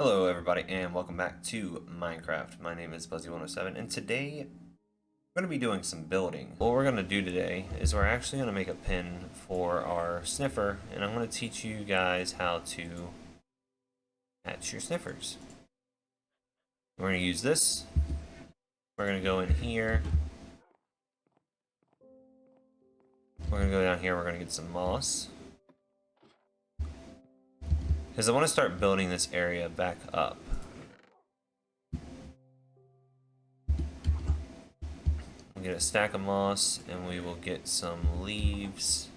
Hello everybody and welcome back to Minecraft. My name is Buzzy107 and today we're going to be doing some building. What we're going to do today is we're actually going to make a pin for our sniffer, and I'm going to teach you guys how to hatch your sniffers. We're going to use this. We're going to go in here. We're going to go down here. We're going to get some moss. Because I want to start building this area back up. We'll get a stack of moss and we will get some leaves.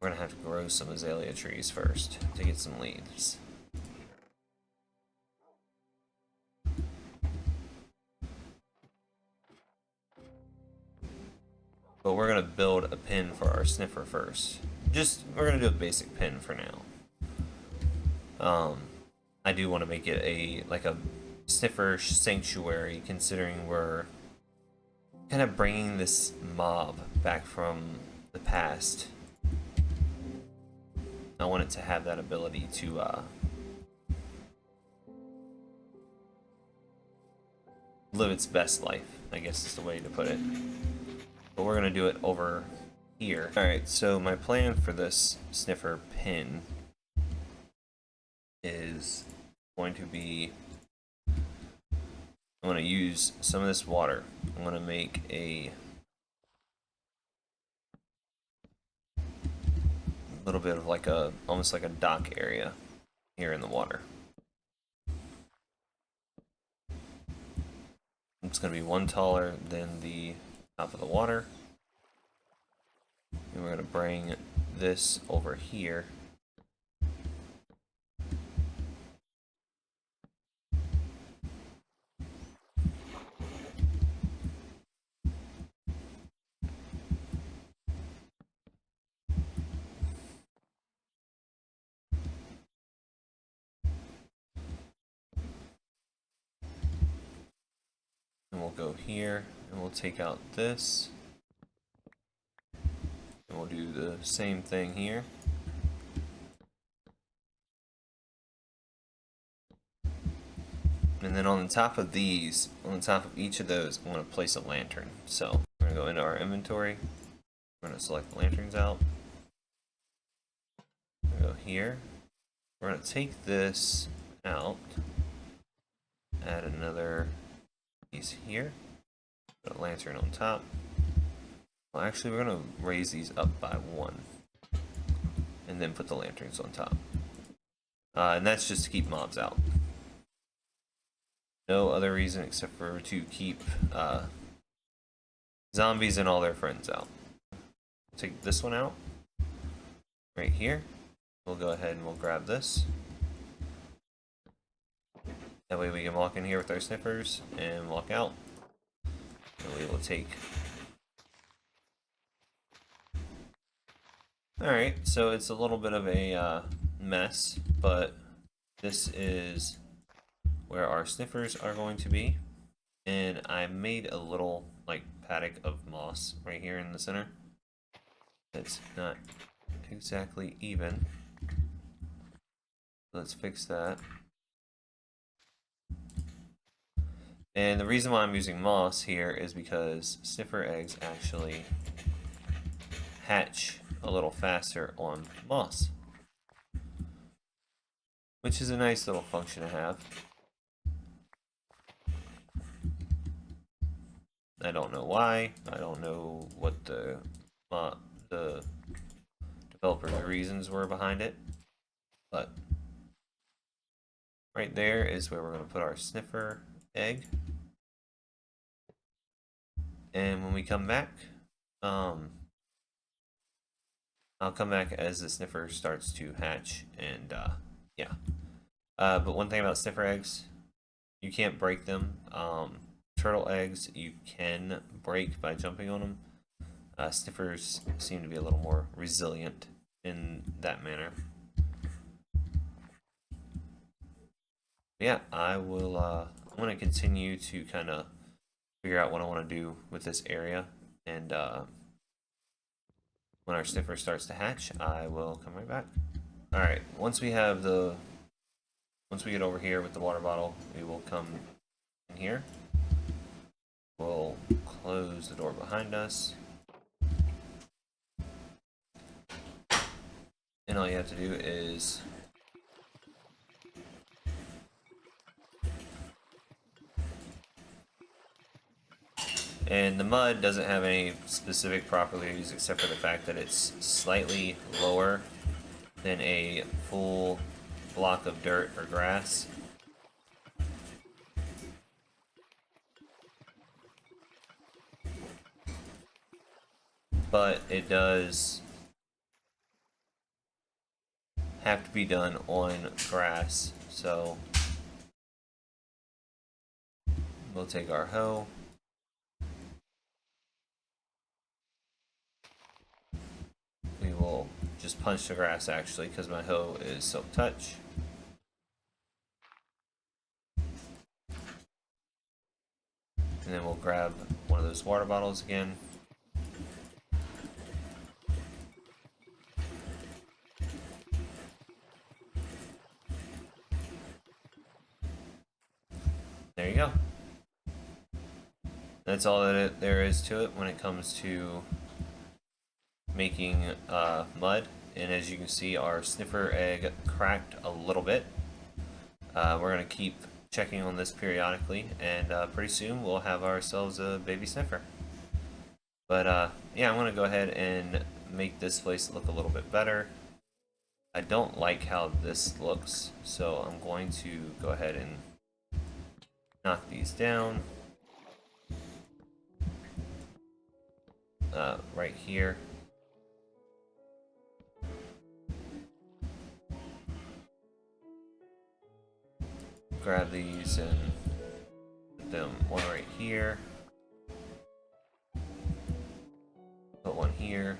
We're gonna have to grow some azalea trees first to get some leaves. But we're gonna build a pin for our sniffer first. We're gonna do a basic pin for now. I do want to make it a sniffer sanctuary, considering we're kind of bringing this mob back from the past. I want it to have that ability to live its best life, I guess is the way to put it. But we're gonna do it over here. Alright, so my plan for this sniffer pin is going to be, I'm going to use some of this water. I'm going to make a little bit of almost like a dock area here in the water. It's going to be one taller than the top of the water. And we're going to bring this over here. And we'll go here and we'll take out this. And we'll do the same thing here. And then on the top of these, on the top of each of those, I'm going to place a lantern. So we're going to go into our inventory. We're going to select the lanterns out. We're going to go here. We're going to take this out. Add another piece here. Put a lantern on top. Well, actually, we're going to raise these up by one. And then put the lanterns on top. And that's just to keep mobs out. No other reason except for to keep zombies and all their friends out. Take this one out. Right here. We'll go ahead and we'll grab this. That way we can walk in here with our sniffers and walk out. And we will take... Alright, so it's a little bit of a mess, but this is where our sniffers are going to be. And I made a little paddock of moss right here in the center. It's not exactly even. Let's fix that. And the reason why I'm using moss here is because sniffer eggs actually hatch a little faster on moss, which is a nice little function to have. I don't know why. I don't know what the developer's reasons were behind it, but right there is where we're going to put our sniffer egg. And when we come back, I'll come back as the sniffer starts to hatch, and yeah. But one thing about sniffer eggs, you can't break them. Turtle eggs you can break by jumping on them. Sniffers seem to be a little more resilient in that manner. Yeah, I'm going to continue to kind of figure out what I want to do with this area, and when our sniffer starts to hatch, I will come right back. Alright, once we have the once we get over here with the water bottle, we will come in here. We'll close the door behind us. And all you have to do is and the mud doesn't have any specific properties except for the fact that it's slightly lower than a full block of dirt or grass. But it does have to be done on grass, so we'll take our hoe. We will just punch the grass actually because my hoe is silk touch. And then we'll grab one of those water bottles again. There you go. That's all that there is to it when it comes to making mud. And as you can see, our sniffer egg cracked a little bit. We're going to keep checking on this periodically, and pretty soon we'll have ourselves a baby sniffer. But yeah, I'm going to go ahead and make this place look a little bit better. I don't like how this looks, so I'm going to go ahead and knock these down right here. Grab these and put them one right here. Put one here.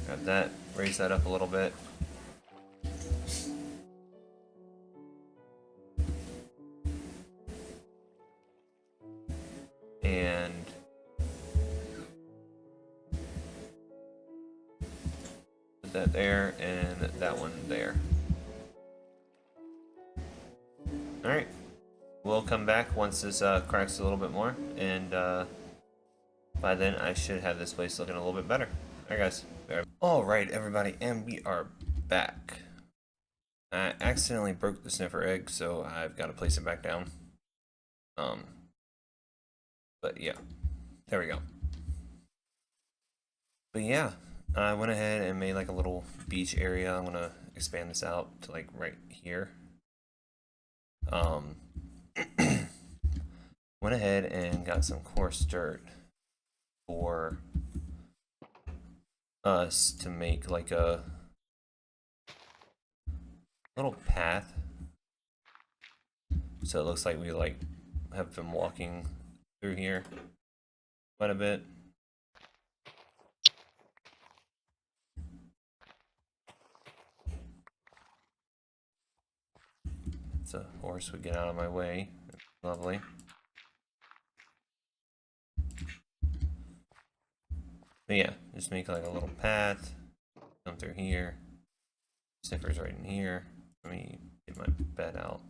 Grab that, raise that up a little bit. And put that there and that one there. Alright, we'll come back once this cracks a little bit more, and by then I should have this place looking a little bit better. Alright guys. Alright everybody, and we are back. I accidentally broke the sniffer egg, so I've got to place it back down. But yeah, there we go. But yeah, I went ahead and made like a little beach area. I'm gonna expand this out to like right here. Went ahead and got some coarse dirt for us to make like a little path, so it looks like we like have been walking through here quite a bit. So a horse would get out of my way. Lovely. But yeah, just make like a little path. Come through here. Sniffer's right in here. Let me get my bed out.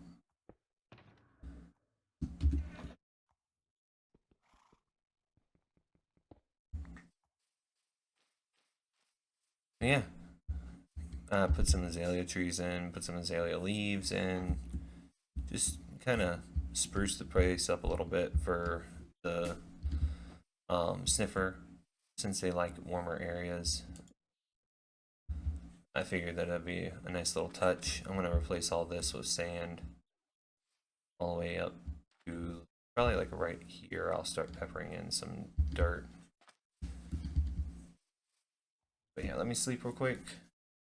Yeah. Put some azalea trees in, put some azalea leaves in. Just kind of spruce the place up a little bit for the sniffer, since they like warmer areas. I figured that would be a nice little touch. I'm going to replace all this with sand all the way up to probably like right here. I'll start peppering in some dirt. But yeah, let me sleep real quick.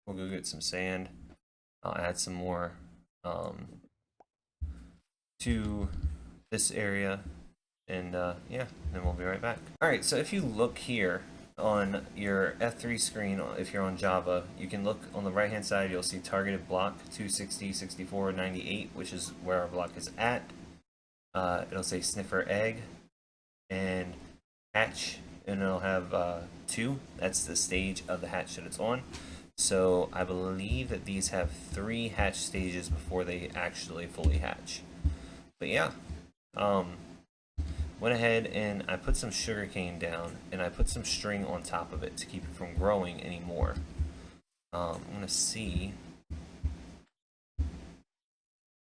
We'll go get some sand. I'll add some more to this area, and yeah, then we'll be right back. Alright, so if you look here on your F3 screen, if you're on Java, you can look on the right hand side, you'll see targeted block 260, 64, 98, which is where our block is at. It'll say sniffer egg and hatch, and it'll have 2. That's the stage of the hatch that it's on. So I believe that these have 3 hatch stages before they actually fully hatch. But yeah, went ahead and I put some sugarcane down and I put some string on top of it to keep it from growing anymore. I'm gonna see.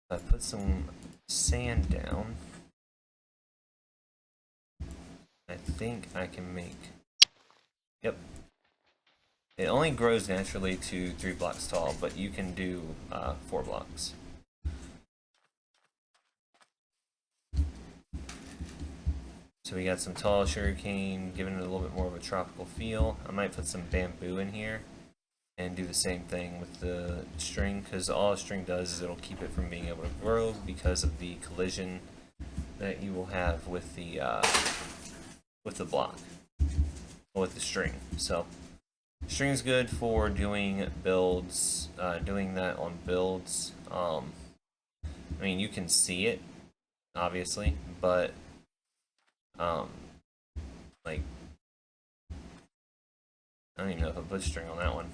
I put some sand down. I think I can make. Yep. It only grows naturally to 3 blocks tall, but you can do 4 blocks. So we got some tall sugarcane, giving it a little bit more of a tropical feel. I might put some bamboo in here and do the same thing with the string, because all a string does is it'll keep it from being able to grow because of the collision that you will have with the block, or with the string. So string's good for doing builds, doing that on builds. I mean, you can see it, obviously, but like, I don't even know if I put string on that one.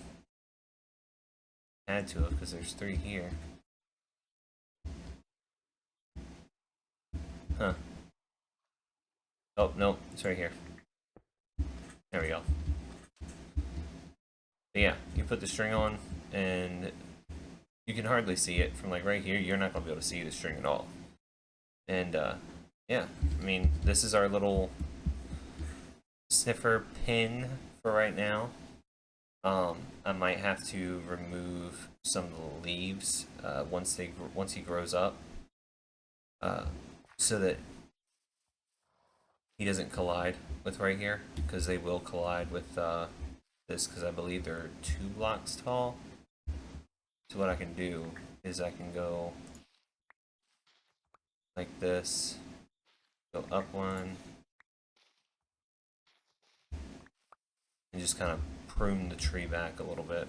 Add to it because there's 3 here. Huh. Oh, no, it's right here. There we go. But yeah, you put the string on, and you can hardly see it from like right here. You're not going to be able to see the string at all. And yeah, I mean, this is our little sniffer pin for right now. I might have to remove some of the leaves once he grows up, so that he doesn't collide with right here, because they will collide with this, because I believe they're 2 blocks tall. So what I can do is I can go like this, go up one, and just kind of prune the tree back a little bit.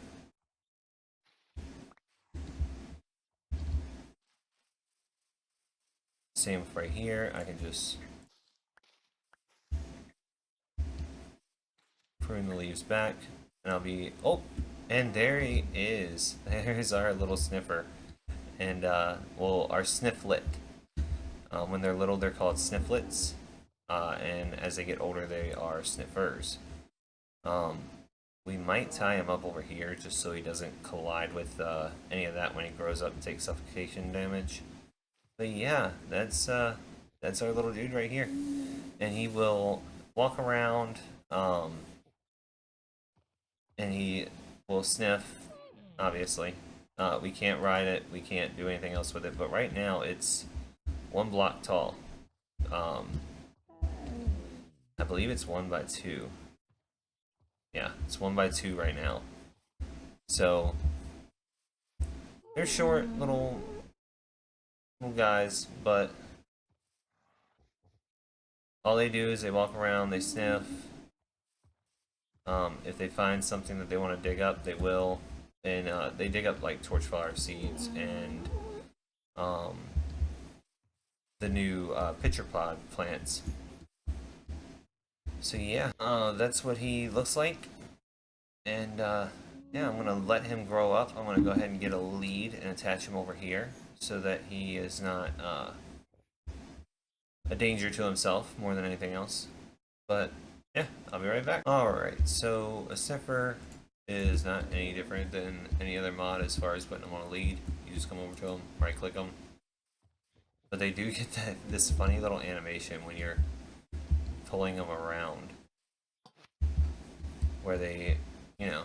Same with right here, I can just prune the leaves back, and I'll be, oh, and there he is. There's our little sniffer. And, well, our snifflet. When they're little, they're called snifflets. And as they get older, they are sniffers. We might tie him up over here just so he doesn't collide with any of that when he grows up and takes suffocation damage. But yeah, that's our little dude right here. And he will walk around, and he will sniff, obviously. We can't ride it, we can't do anything else with it, but right now it's 1 block tall. I believe it's 1 by 2. Yeah, it's 1 by 2 right now. So they're short little guys, but all they do is they walk around, they sniff. If they find something that they want to dig up, they will. And they dig up like torchflower seeds and the new pitcher pod plants. So yeah, that's what he looks like. And yeah, I'm gonna let him grow up. I'm gonna go ahead and get a lead and attach him over here so that he is not a danger to himself more than anything else. But yeah, I'll be right back. Alright, so a sniffer is not any different than any other mod as far as putting them on a lead. You just come over to them, right click them. But they do get this funny little animation when you're pulling them around, where they, you know,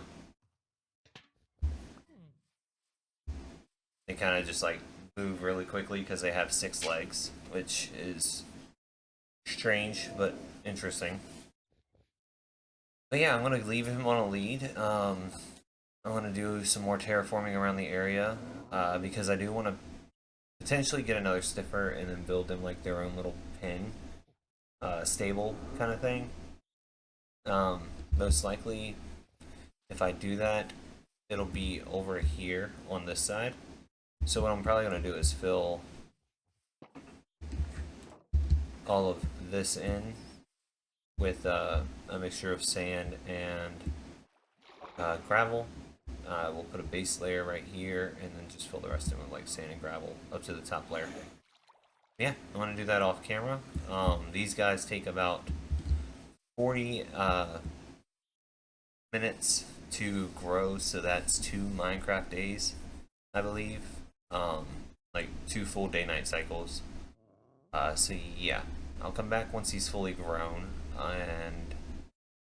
they kind of just like move really quickly because they have 6 legs, which is strange but interesting. But yeah, I'm going to leave him on a lead. I'm going to do some more terraforming around the area, because I do want to potentially get another sniffer and then build them like their own little pen, stable kind of thing. Most likely, if I do that, it'll be over here on this side. So what I'm probably going to do is fill all of this in with a mixture of sand and gravel, We'll put a base layer right here, and then just fill the rest in with like sand and gravel up to the top layer. Yeah, I'm gonna do that off camera. These guys take about 40 minutes to grow, so that's 2 Minecraft days, I believe. Like 2 full day-night cycles. So yeah, I'll come back once he's fully grown, and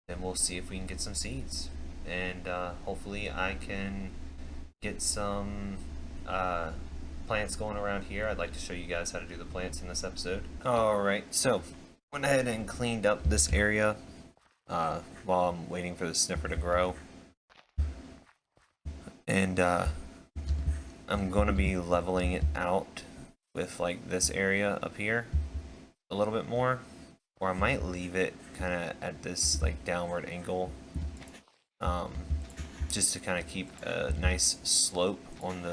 then we'll see if we can get some seeds. And hopefully I can get some plants going around here. I'd like to show you guys how to do the plants in this episode. Alright, so went ahead and cleaned up this area while I'm waiting for the sniffer to grow. And I'm going to be leveling it out with like this area up here a little bit more, or I might leave it kind of at this like downward angle, just to kind of keep a nice slope on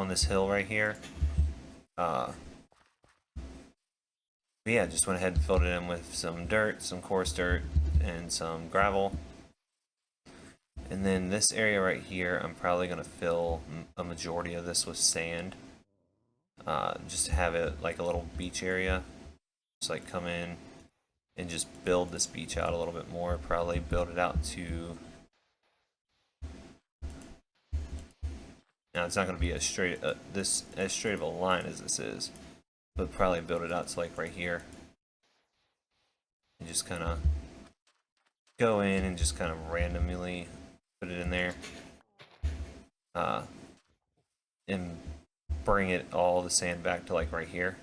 this hill right here. But yeah, just went ahead and filled it in with some dirt, some coarse dirt, and some gravel. And then this area right here, I'm probably going to fill a majority of this with sand. Just to have it like a little beach area. Just like come in and just build this beach out a little bit more. Probably build it out to... Now it's not going to be as straight of a line as this is, but probably build it out to like right here. And just kind of go in and just kind of randomly put it in there. And bring it all the sand back to like right here,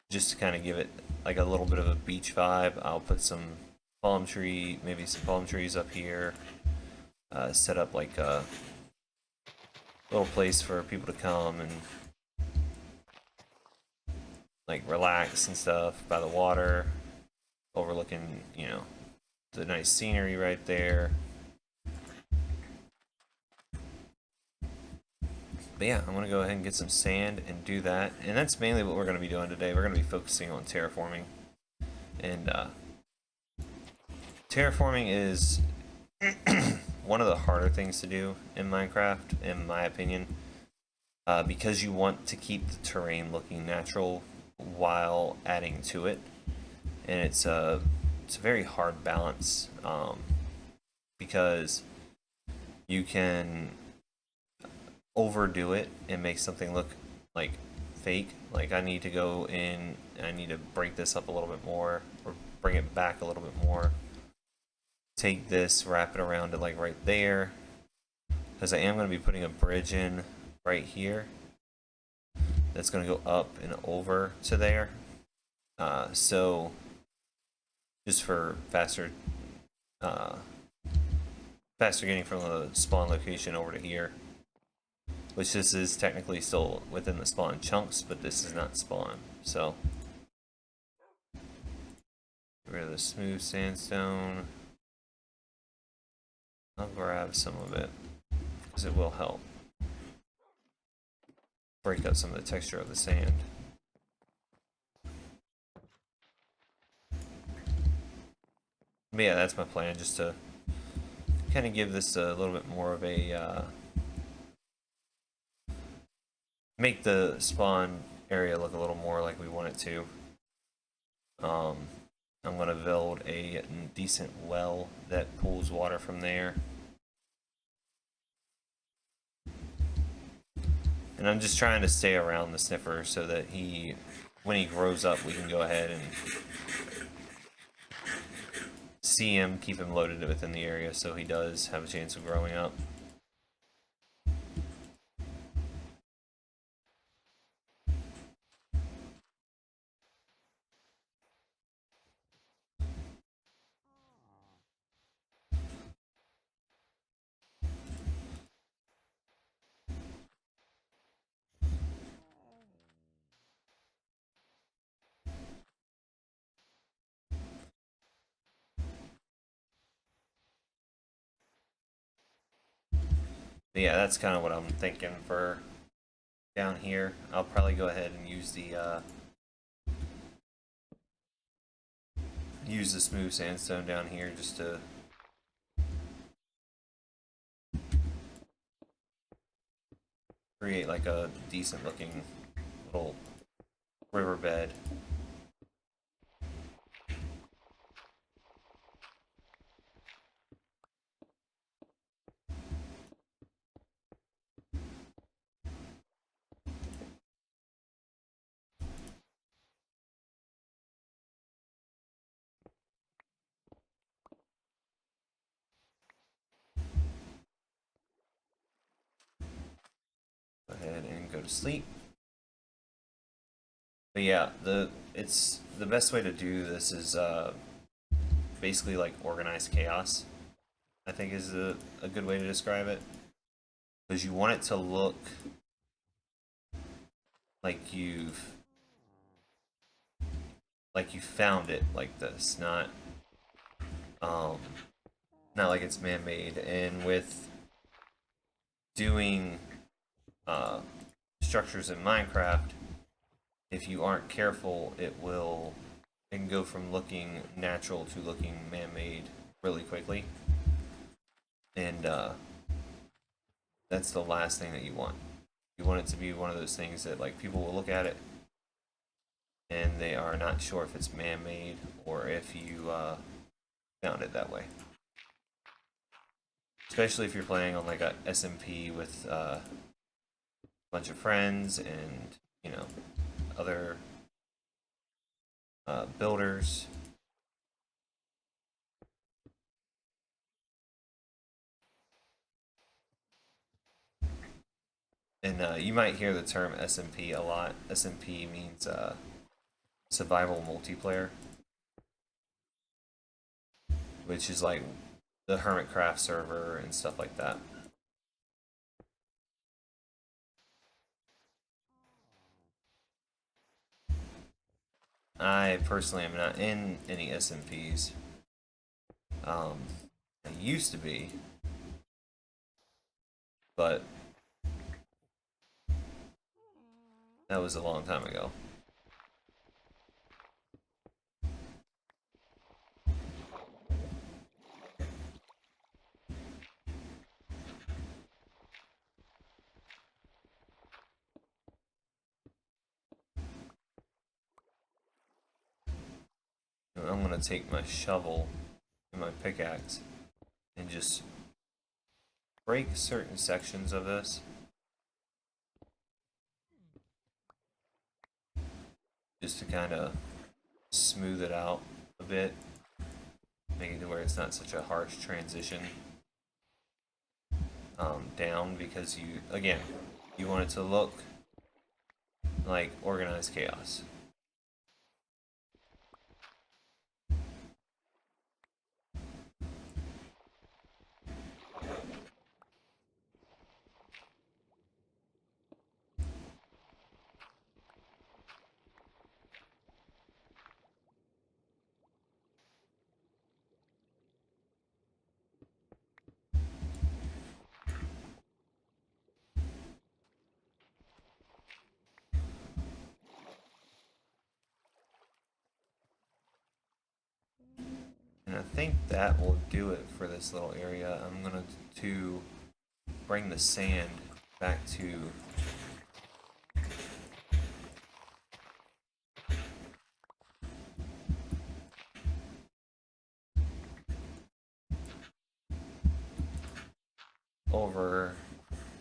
just to kind of give it like a little bit of a beach vibe. I'll put maybe some palm trees up here, set up like a little place for people to come and like relax and stuff by the water, overlooking, you know, the nice scenery right there. But yeah, I'm going to go ahead and get some sand and do that. And that's mainly what we're going to be doing today. We're going to be focusing on terraforming. And terraforming is one of the harder things to do in Minecraft, in my opinion. Because you want to keep the terrain looking natural while adding to it. And it's a very hard balance. Because you can overdo it and make something look like fake. Like I need to go in and I need to break this up a little bit more, or bring it back a little bit more. Take this, wrap it around to like right there, because I am going to be putting a bridge in right here that's going to go up and over to there. So just for faster getting from the spawn location over to here. Which this is technically still within the spawn chunks, but this is not spawn. So, get rid of the smooth sandstone. I'll grab some of it, because it will help break up some of the texture of the sand. But yeah, that's my plan, just to kind of give this a little bit more of a... make the spawn area look a little more like we want it to. I'm going to build a decent well that pulls water from there. And I'm just trying to stay around the sniffer so that when he grows up, we can go ahead and see him, keep him loaded within the area so he does have a chance of growing up. But yeah, that's kind of what I'm thinking for down here. I'll probably go ahead and use the use the smooth sandstone down here just to create like a decent looking little riverbed. Go ahead and go to sleep. But yeah, the best way to do this is basically like organized chaos. I think is a good way to describe it, because you want it to look like you found it like this, um not like it's man-made. And with doing structures in Minecraft, if you aren't careful, it can go from looking natural to looking man-made really quickly, and that's the last thing that you want. You want it to be one of those things that like people will look at it and they are not sure if it's man-made or if you found it that way. Especially if you're playing on like a SMP with a bunch of friends and, you know, other builders. And you might hear the term SMP a lot. SMP means survival multiplayer, which is like the Hermitcraft server and stuff like that. I personally am not in any SMPs. I used to be, but that was a long time ago. I'm gonna take my shovel and my pickaxe and just break certain sections of this. Just to kind of smooth it out a bit. Make it to where it's not such a harsh transition down, because you want it to look like organized chaos. And I think that will do it for this little area. I'm going to bring the sand back to over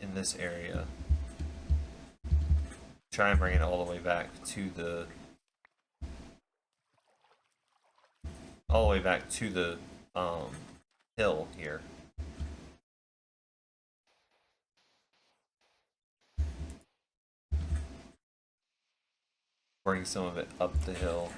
in this area. Try and bring it all the way back to the hill here. Bring some of it up the hill.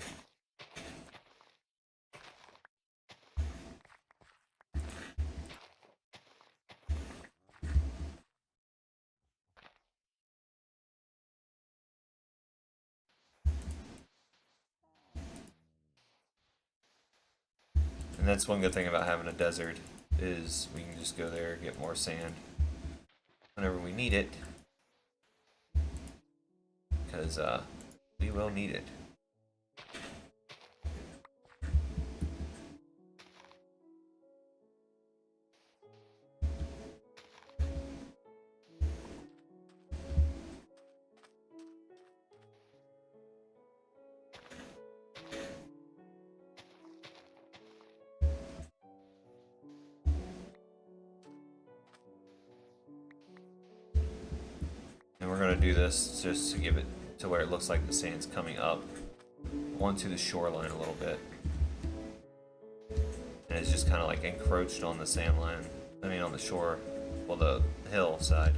And that's one good thing about having a desert, is we can just go there, get more sand whenever we need it, because we will need it. we're going to do this just to give it to where it looks like the sand's coming up onto the shoreline a little bit. And it's just kind of like encroached on the sand line. I mean on the shore, well the hill side.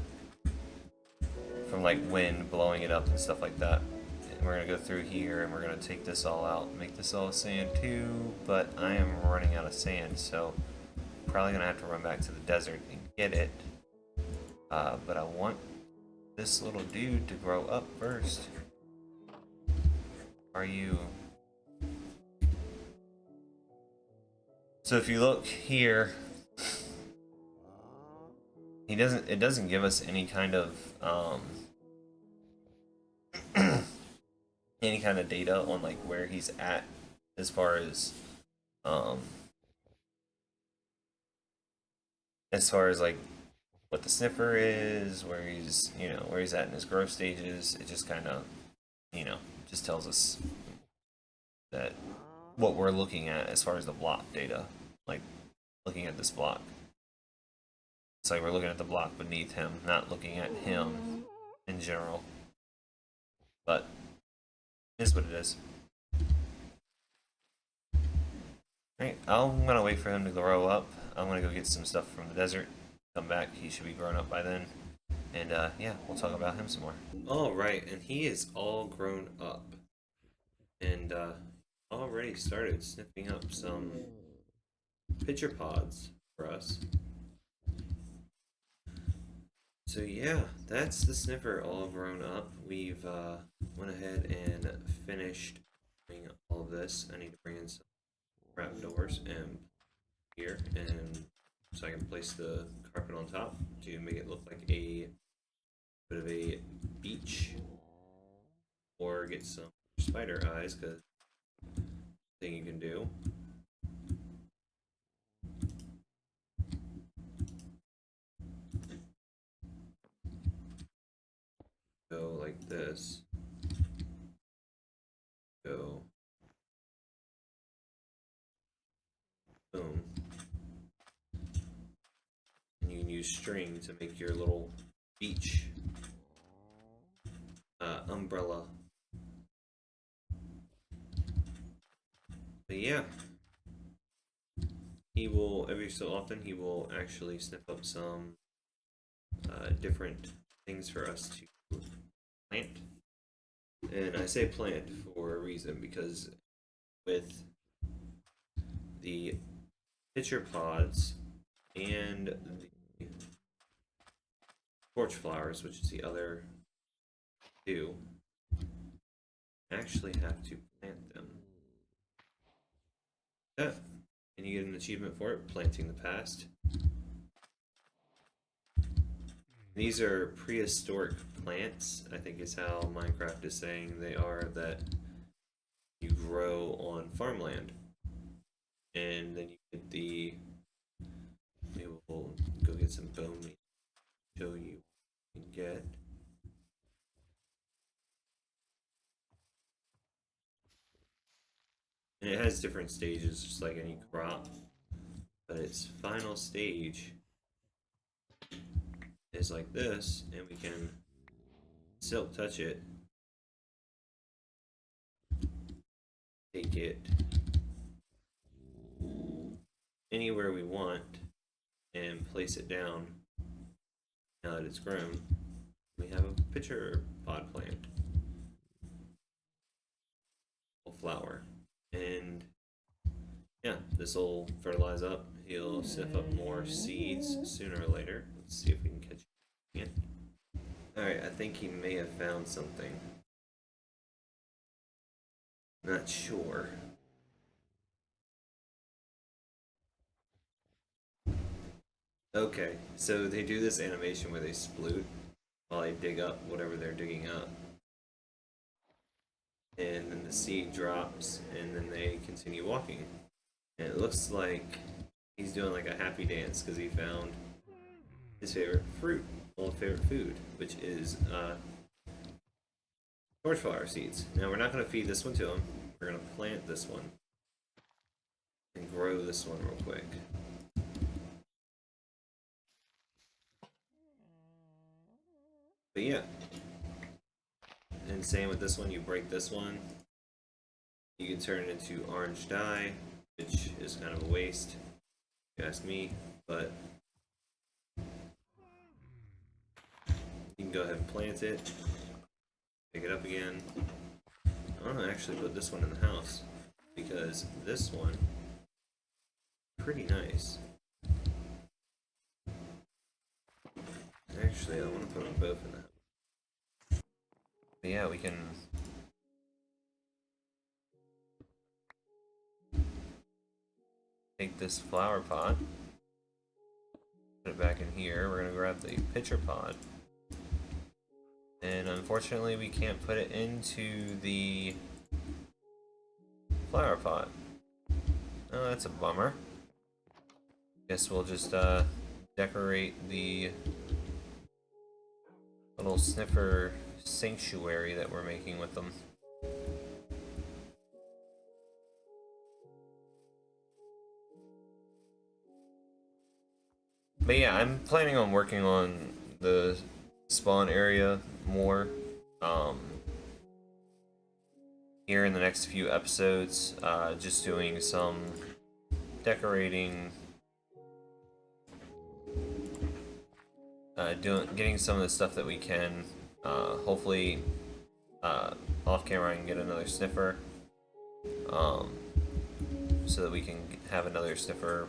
From like wind blowing it up and stuff like that. And we're going to go through here and we're going to take this all out, make this all sand too, but I am running out of sand, so probably going to have to run back to the desert and get it. But I want this little dude to grow up first. Are you? So if you look here, it doesn't give us any kind of any kind of data on like where he's at as far as like what the sniffer is, where he's, you know, where he's at in his growth stages. It just kind of, you know, just tells us that what we're looking at as far as the block data, like looking at this block. It's like we're looking at the block beneath him, not looking at him in general. But it is what it is. Alright, I'm gonna wait for him to grow up. I'm gonna go get some stuff from the desert. Come back, he should be grown up by then. And yeah, we'll talk about him some more. Alright, and he is all grown up. And already started sniffing up some pitcher pods for us. So yeah, that's the sniffer all grown up. We've went ahead and finished doing all of this. I need to bring in some trap doors and here, and so I can place the carpet on top to make it look like a bit of a beach, or get some spider eyes, because thing you can do. Go like this. Go. Boom. And you can use string to make your little beach umbrella. But yeah, he will, every so often, he will actually sniff up some different things for us to plant. And I say plant for a reason, because with the pitcher pods and the torch flowers, which is the other two, actually have to plant them. Yeah, and you get an achievement for it, planting the past. These are prehistoric plants, I think is how Minecraft is saying they are, that you grow on farmland. And then you get the, maybe we'll go get some bone meat, show you what you can get. And it has different stages, just like any crop. But its final stage is like this, and we can silk touch it, take it anywhere we want, and place it down. Now that it's grown, we have a pitcher pod plant, a flower, and yeah, this will fertilize up. He'll sniff up more seeds sooner or later. Let's see if we can catch it again. Alright, I think he may have found something. Not sure. Okay, so they do this animation where they sploot while they dig up whatever they're digging up. And then the seed drops, and then they continue walking. And it looks like he's doing like a happy dance because he found his favorite fruit, well, favorite food, which is torchflower seeds. Now we're not going to feed this one to him. We're going to plant this one and grow this one real quick. But yeah, And same with this one, you break this one, you can turn it into orange dye, which is kind of a waste, if you ask me, but you can go ahead and plant it, pick it up again. I'm gonna actually put this one in the house, because this one is pretty nice. Actually, I want to put them both in the house. But yeah, we can take this flower pot, put it back in here. We're gonna grab the pitcher pot, and unfortunately we can't put it into the flower pot. Oh, that's a bummer. Guess we'll just decorate the little sniffer sanctuary that we're making with them. But yeah, I'm planning on working on the spawn area more here in the next few episodes, just doing some decorating, getting some of the stuff that we can. Hopefully, off camera I can get another sniffer, so that we can have another sniffer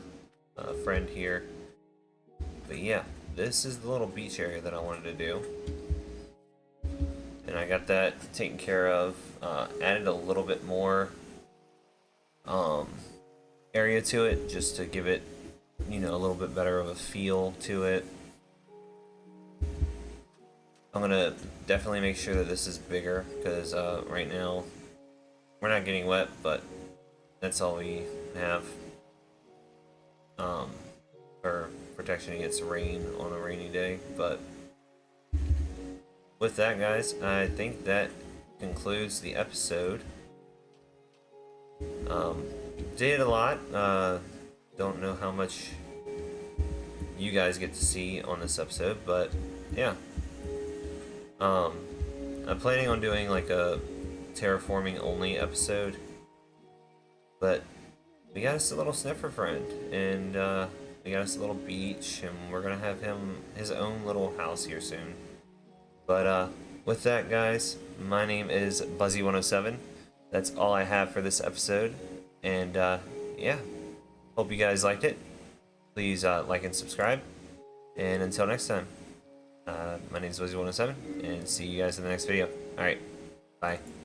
friend here. But yeah, this is the little beach area that I wanted to do, and I got that taken care of. Added a little bit more area to it, just to give it, you know, a little bit better of a feel to it. I'm gonna definitely make sure that this is bigger, because right now we're not getting wet, but that's all we have for protection against rain on a rainy day. But with that, guys, I think that concludes the episode. Did a lot. Don't know how much you guys get to see on this episode, but yeah. I'm planning on doing like a terraforming only episode, but we got us a little sniffer friend, and we got us a little beach, and we're gonna have him his own little house here soon. But with that, guys, my name is Buzzy107. That's all I have for this episode, and yeah, hope you guys liked it. Please like and subscribe, and until next time, my name is Buzzy107, and see you guys in the next video. Alright, bye.